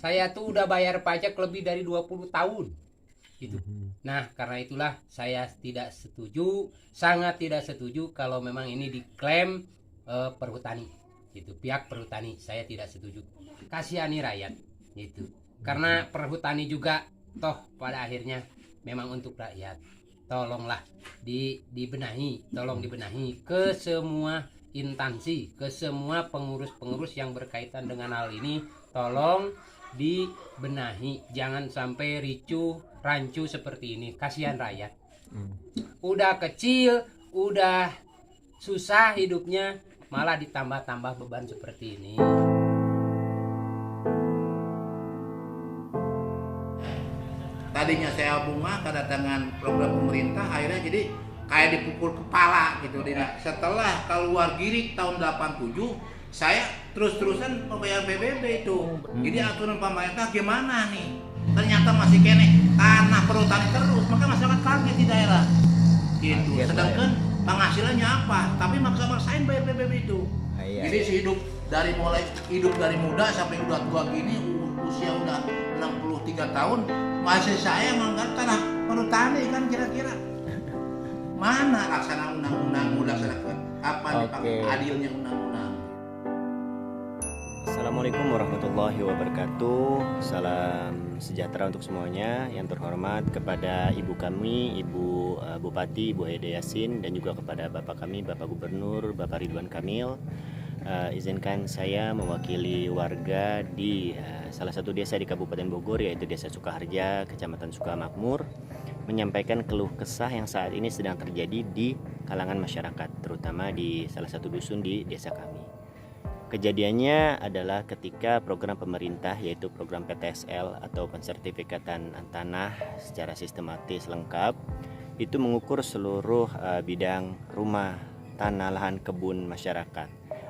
Saya tuh udah bayar pajak lebih dari 20 tahun gitu. Nah, karena itulah saya tidak setuju, sangat tidak setuju kalau memang ini diklaim perhutani gitu. Pihak perhutani saya tidak setuju. Kasihani rakyat gitu. Karena perhutani juga toh pada akhirnya memang untuk rakyat. Tolonglah dibenahi, tolong dibenahi ke semua instansi, ke semua pengurus-pengurus yang berkaitan dengan hal ini, tolong dibenahi, jangan sampai ricuh rancu seperti ini. Kasihan rakyat, udah kecil, udah susah hidupnya, malah ditambah-tambah beban seperti ini. Tadinya saya bunga kedatangan program pemerintah, akhirnya jadi kayak dipukul kepala gitu. Setelah keluar girik tahun 87, saya terus-terusan membayar PBB itu. Jadi aturan pemerintah gimana nih? Ternyata masih kene tanah perhutani terus, maka masyarakat kaget di daerah. Gitu. Sedangkan penghasilannya apa? Tapi maksa-maksain bayar PBB itu. Jadi mulai hidup dari muda sampai udah tua gini, usia udah 63 tahun, masih saya mengangkat tanah perhutani kan kira-kira. Mana laksana undang-undang dilaksanakan? Apa dipakai adilnya undang-undang? Assalamualaikum warahmatullahi wabarakatuh. Salam sejahtera untuk semuanya. Yang terhormat kepada ibu kami, Ibu Bupati, Ibu Hede Yasin, dan juga kepada Bapak kami, Bapak Gubernur, Bapak Ridwan Kamil. Izinkan saya mewakili warga di salah satu desa di Kabupaten Bogor, yaitu Desa Sukaharja, Kecamatan Sukamakmur, menyampaikan keluh kesah yang saat ini sedang terjadi di kalangan masyarakat, terutama di salah satu dusun di desa kami. Kejadiannya adalah ketika program pemerintah, yaitu program PTSL atau pensertifikatan tanah secara sistematis lengkap, itu mengukur seluruh bidang rumah, tanah, lahan, kebun masyarakat.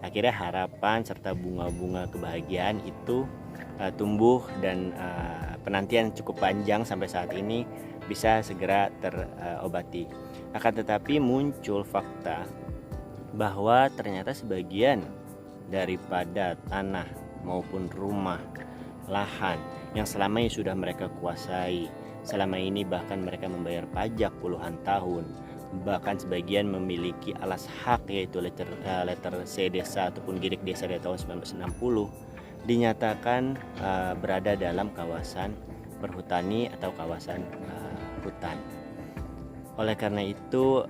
Akhirnya harapan serta bunga-bunga kebahagiaan itu tumbuh dan penantian cukup panjang sampai saat ini bisa segera terobati. Akan tetapi muncul fakta bahwa ternyata sebagian daripada tanah maupun rumah, lahan yang selama ini sudah mereka kuasai, selama ini bahkan mereka membayar pajak puluhan tahun, bahkan sebagian memiliki alas hak yaitu letter C desa ataupun girik desa dari tahun 1960, dinyatakan berada dalam kawasan perhutani atau kawasan hutan. Oleh karena itu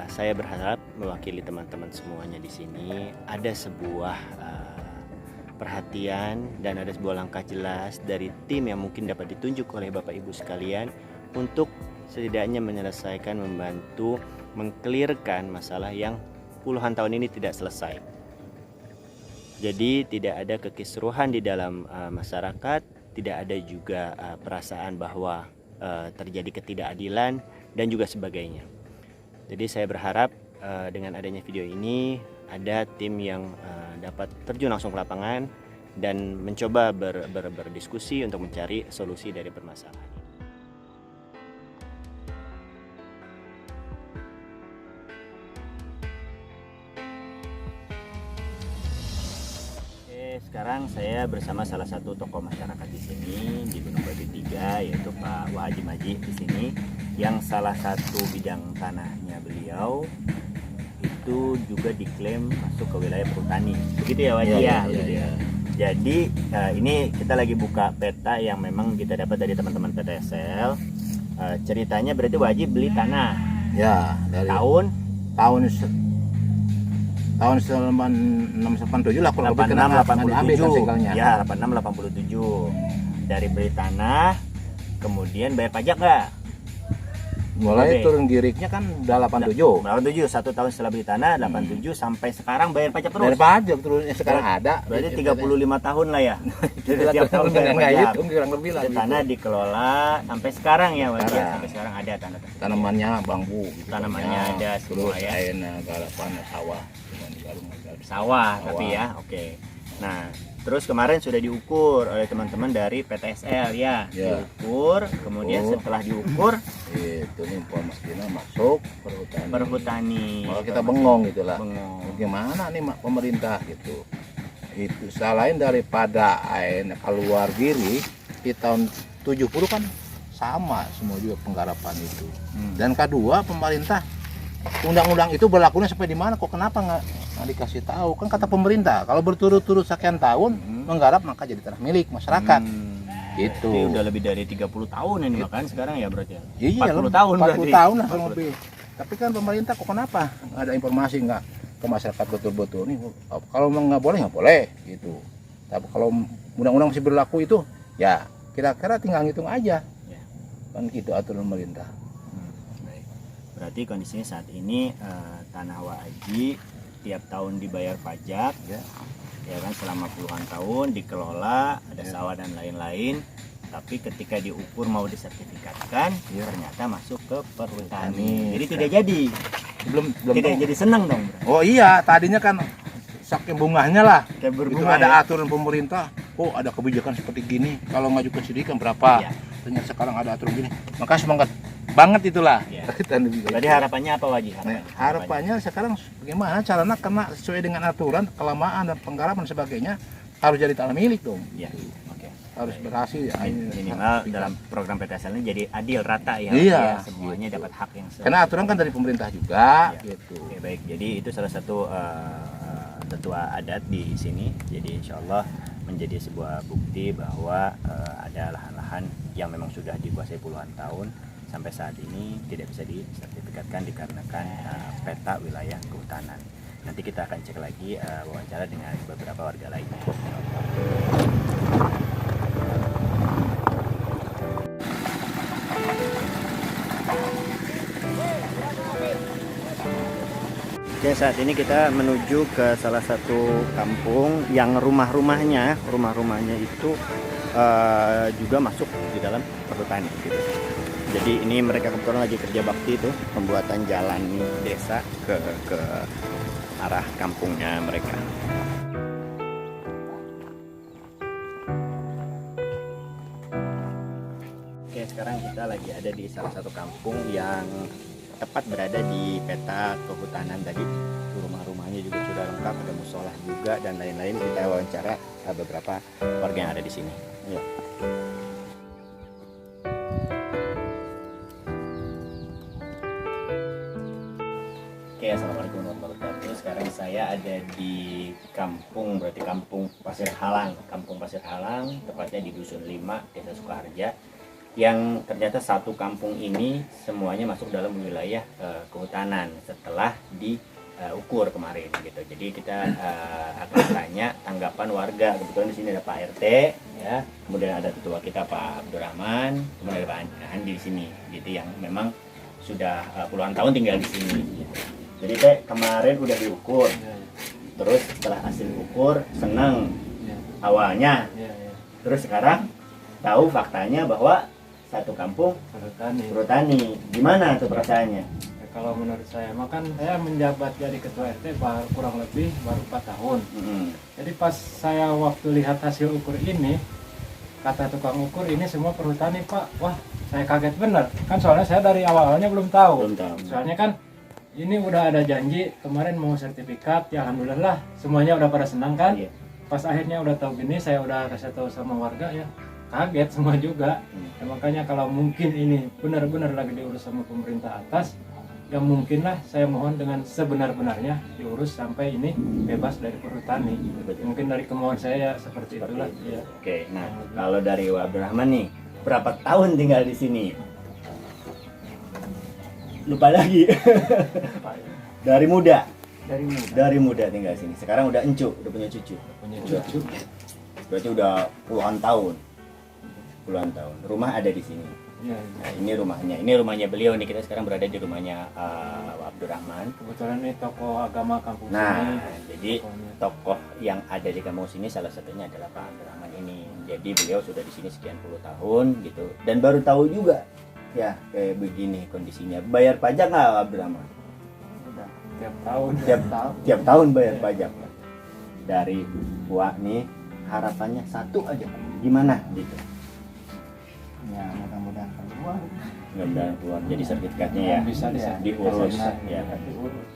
saya berharap mewakili teman-teman semuanya di sini ada sebuah perhatian dan ada sebuah langkah jelas dari tim yang mungkin dapat ditunjuk oleh Bapak Ibu sekalian untuk setidaknya menyelesaikan, membantu mengklirkan masalah yang puluhan tahun ini tidak selesai. Jadi tidak ada kekisruhan di dalam masyarakat, tidak ada juga perasaan bahwa terjadi ketidakadilan dan juga sebagainya. Jadi saya berharap dengan adanya video ini ada tim yang dapat terjun langsung ke lapangan dan mencoba berdiskusi untuk mencari solusi dari permasalahan. Sekarang saya bersama salah satu tokoh masyarakat di sini di Gunung Batu 3, yaitu Pak Wahaji Maji di sini, yang salah satu bidang tanahnya beliau itu juga diklaim masuk ke wilayah perhutani. Begitu ya Waji ya? Iya. Jadi ini kita lagi buka peta yang memang kita dapat dari teman-teman PTSL. Ceritanya berarti Waji beli tanah. Ya, dari tahun 1987 lah kalau lebih kena 86 87. Ya, 86 87. Dari beli tanah kemudian bayar pajak enggak? Mulai turun giriknya kan udah 87. 87, 1 tahun setelah beli tanah 87 sampai sekarang bayar pajak terus. Bayar pajak terusnya sekarang ada. Berarti 35 tahun lah ya. Setiap tahun bayar pajak. Kurang lebih lah. Tanah dikelola sampai sekarang ya, Mas. Sampai sekarang ada tanah. Tanamannya bambu. Gitu. Tanamannya ada semua ya. Airnya garapan sawah. Sawah tapi ya. Oke. Nah, terus kemarin sudah diukur oleh teman-teman dari PTSL ya. Diukur, kemudian setelah diukur itu nih informasinya masuk perhutani. Perhutani. Kalau kita bengong gitulah. Bengong. Gimana nih pemerintah gitu. itu selain daripada keluar giri di tahun 70 kan sama semua juga penggarapan itu. Dan kedua, pemerintah undang-undang itu berlakunya sampai di mana, kok kenapa nggak dikasih tahu? Kan kata pemerintah kalau berturut-turut sekian tahun menggarap maka jadi tanah milik masyarakat. Gitu. Berarti udah lebih dari 30 tahun ini makan sekarang ya berarti. Iya, 40 tahun 40 berarti. tahun lah kurang lebih. Tapi kan pemerintah kok kenapa nggak ada informasi, nggak ke masyarakat betul-betul nih, kalau nggak boleh gitu. Tapi kalau undang-undang masih berlaku itu ya kira-kira tinggal ngitung aja Ya. kan gitu aturan pemerintah. Baik. Berarti kondisinya saat ini tanah Waji tiap tahun dibayar pajak ya kan, selama puluhan tahun dikelola, ada sawah dan lain-lain. Tapi ketika diukur mau disertifikatkan ternyata masuk ke perhutani. Jadi tidak jadi. Belum Tidak jadi senang dong, bro. Oh iya, tadinya kan saking bungahnya lah. Kayak Itu berbunga ada ya. aturan pemerintah. Oh, ada kebijakan seperti gini. Kalau ngajukan sidikan berapa? Iya. Ternyata sekarang ada aturan gini. Maka semangat banget itulah. Iya. Jadi Jadi harapannya apa Waji? harapannya sekarang bagaimana caranya, karena sesuai dengan aturan kelamaan dan penggarapan sebagainya harus jadi tanah milik dong. Iya. Oke. Harus berhasil ya. Minimal dalam program PTSL ini jadi adil rata ya. Iya. Ya, semuanya dapat hak yang Karena aturan kan dari pemerintah juga Iya. gitu. Oke, baik. Jadi itu salah satu tetua adat di sini. Jadi insya Allah menjadi sebuah bukti bahwa ada lahan-lahan yang memang sudah dikuasai puluhan tahun sampai saat ini tidak bisa disertifikatkan dikarenakan peta wilayah kehutanan. Nanti kita akan cek lagi wawancara dengan beberapa warga lainnya. Oke, saat ini kita menuju ke salah satu kampung yang rumah-rumahnya itu juga masuk di dalam perhutani gitu. Jadi ini mereka kebetulan lagi kerja bakti itu, pembuatan jalan desa ke arah kampungnya mereka. Oke, sekarang kita lagi ada di salah satu kampung yang tepat berada di peta kehutanan tadi. Rumah-rumahnya juga sudah lengkap, ada musola juga dan lain-lain. Kita wawancara beberapa warga yang ada di sini. Yuk. Oke, assalamualaikum warahmatullahi wabarakatuh. Sekarang saya ada di kampung, berarti kampung Pasir Halang, tepatnya di Dusun 5, Desa Sukaharja. Yang ternyata satu kampung ini semuanya masuk dalam wilayah kehutanan setelah diukur kemarin gitu. Jadi kita akan tanya tanggapan warga. Kebetulan di sini ada Pak RT ya, kemudian ada ketua kita Pak Abdurrahman, kemudian ada Pak Andi di sini gitu, yang memang sudah puluhan tahun tinggal di sini gitu. Jadi kemarin udah diukur, terus setelah hasil ukur seneng awalnya, terus sekarang tahu faktanya bahwa satu kampung perhutani. Gimana tuh perasaannya? Ya, kalau menurut saya, kan saya menjabat jadi ketua RT kurang lebih baru 4 tahun. Jadi pas saya waktu lihat hasil ukur ini, kata tukang ukur ini semua perhutani Pak. Wah, saya kaget bener. Kan soalnya saya dari awalnya belum tahu. Soalnya kan ini udah ada janji kemarin mau sertifikat, ya alhamdulillah semuanya udah pada senang kan. Iya. Pas akhirnya udah tahu gini, saya udah kasih tahu sama warga ya. Kaget semua juga. Ya, makanya kalau mungkin ini benar-benar lagi diurus sama pemerintah atas, ya mungkinlah saya mohon dengan sebenar-benarnya diurus sampai ini bebas dari perhutani. Mungkin dari kemauan saya ya, seperti itulah. Ya. Oke, nah kalau dari Wak Abdurrahman nih, berapa tahun tinggal di sini? Lupa lagi. Dari muda. Dari muda tinggal di sini. Sekarang udah encu, udah punya cucu. Berarti udah puluhan tahun. Rumah ada di sini. Ya, Nah, ini rumahnya. Ini rumahnya beliau nih. Kita sekarang berada di rumahnya Wak Abdurrahman. kebetulan ini tokoh agama kampung Nah, sini. jadi tokoh yang ada di kampung sini salah satunya adalah Pak Abdurrahman ini. Jadi beliau sudah di sini sekian puluh tahun gitu. Dan baru tahu juga ya kayak begini kondisinya. Bayar pajak nggak Pak Abdurrahman? Udah tiap tahun. Tiap tahun bayar pajak. Dari Wak nih harapannya satu aja, gimana gitu? Ya mudah-mudahan keluar. Mudah-mudahan keluar jadi sertifikatnya ya. Bisa diurus diurus. ya.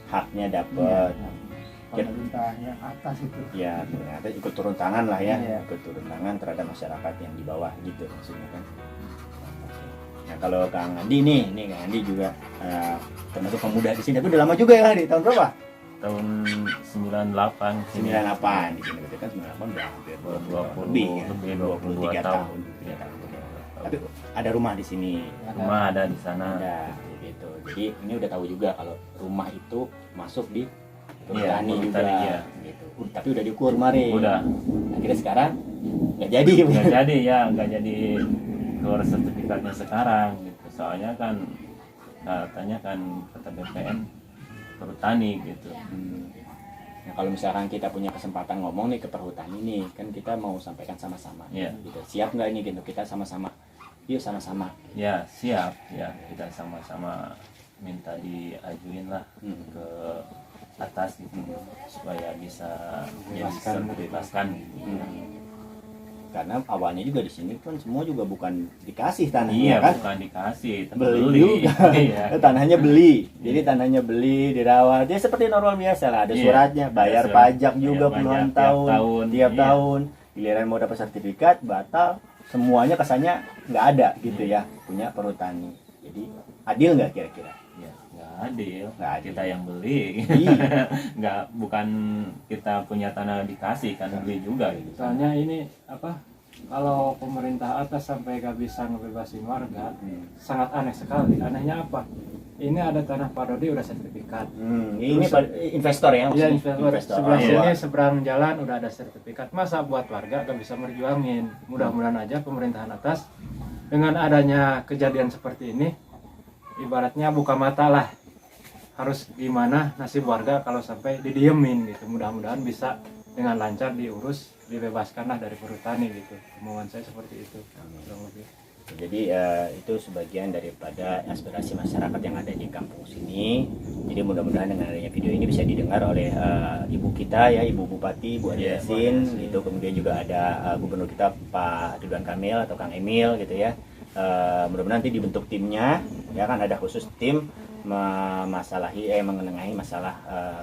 Haknya dapat. pemerintah yang atas itu. Ya, ternyata ikut turun tangan lah ya, Iya. ikut turun tangan terhadap masyarakat yang di bawah gitu maksudnya kan. Nah kalau Kang Andi nih Kang Andi juga termasuk pemuda di sini, tapi udah lama juga ya, di tahun berapa? Tahun 98 sini. 98 di sini, berarti kan 98 udah hampir 20 lebih ya, lebih 23 tahun. 3 tahun. Tapi ada rumah di sini. Rumah ada di sana. Ada gitu. Jadi ini udah tahu juga kalau rumah itu masuk di Iya, perhutani juga perhutani, iya. gitu. Tapi udah diukur kemarin. Udah. Akhirnya sekarang nggak jadi. Nggak jadi ya, nggak jadi keluar sertifikatnya sekarang gitu. Soalnya kan katanya kan kata BPN perhutani gitu. Nah, kalau misalkan kita punya kesempatan ngomong nih ke perhutani nih, kan kita mau sampaikan sama-sama. Iya. Gitu. Siap nggak ini gitu? Kita sama-sama. Yuk sama-sama. Ya siap ya, kita sama-sama minta diajuin lah ke atas gitu supaya bisa dibebaskan gitu. Karena awalnya juga di sini kan semua juga bukan dikasih tanahnya Iya, kan? bukan dikasih, tapi Beli beli. juga. Iya. Tanahnya beli. Jadi tanahnya beli, dirawat. Ya seperti normal biasa lah, ada Iya. suratnya, bayar Ada surat. pajak juga Bayar puluhan pajak tiap tahun, tiap iya. tahun. Giliran mau dapat sertifikat batal, semuanya kesannya nggak ada gitu ya, punya perhutani. Jadi adil nggak kira-kira? Ya, nggak adil. Nggak adil. Kita yang beli. Iya. Nggak, bukan kita punya tanah dikasih kan, beli juga gitu. Soalnya ini apa? Kalau pemerintah atas sampai gak bisa ngebebasin warga, sangat aneh sekali. Anehnya apa? Ini ada tanah Pak Dodi udah sertifikat. Ini investor ya? Iya, maksudnya? investor. Sebelah Oh, sini iya. seberang jalan udah ada sertifikat. Masa buat warga gak bisa merjuangin? Mudah-mudahan aja pemerintahan atas dengan adanya kejadian seperti ini, ibaratnya buka mata lah. Harus gimana nasib warga kalau sampai didiemin gitu. Mudah-mudahan bisa dengan lancar diurus, dibebaskanlah dari perhutani gitu. Kemauan saya seperti itu. Kurang lebih. Jadi itu sebagian daripada aspirasi masyarakat yang ada di kampung sini. Jadi mudah-mudahan dengan adanya video ini bisa didengar oleh ibu kita ya, Ibu Bupati, Bu Ade Yasin, gitu. Kemudian juga ada gubernur kita Pak Ridwan Kamil atau Kang Emil gitu ya. Mudah-mudahan nanti dibentuk timnya, ya kan ada khusus tim mengenai masalah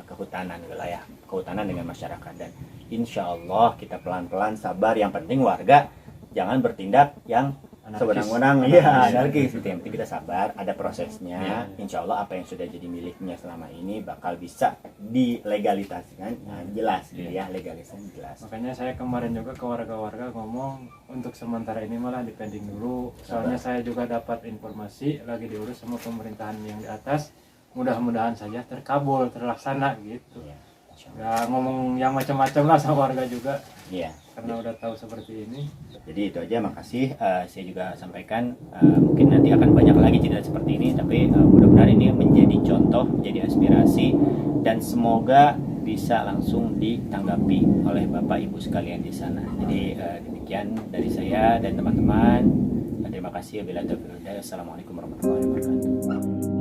kehutanan, wilayah kehutanan dengan masyarakat, dan insya Allah kita pelan-pelan sabar. Yang penting warga jangan bertindak yang sewenang-wenang, ya anarkis. Itu yang penting kita sabar, ada prosesnya. Insya Allah apa yang sudah jadi miliknya selama ini bakal bisa dilegalisasikan, jelas gitu ya, legalisasi jelas. Makanya saya kemarin juga ke warga-warga ngomong untuk sementara ini malah dipending dulu. Soalnya saya juga dapat informasi lagi diurus sama pemerintahan yang di atas. Mudah-mudahan saja terkabul, terlaksana gitu. Ya, Nggak ngomong yang macam-macam lah sama warga juga. iya. Karena udah tahu seperti ini. Jadi itu aja, makasih. Saya juga sampaikan mungkin nanti akan banyak lagi cerita seperti ini, tapi mudah-mudahan ini menjadi contoh, menjadi aspirasi, dan semoga bisa langsung ditanggapi oleh Bapak Ibu sekalian di sana. Jadi demikian dari saya dan teman-teman. Terima kasih. Assalamualaikum warahmatullahi wabarakatuh.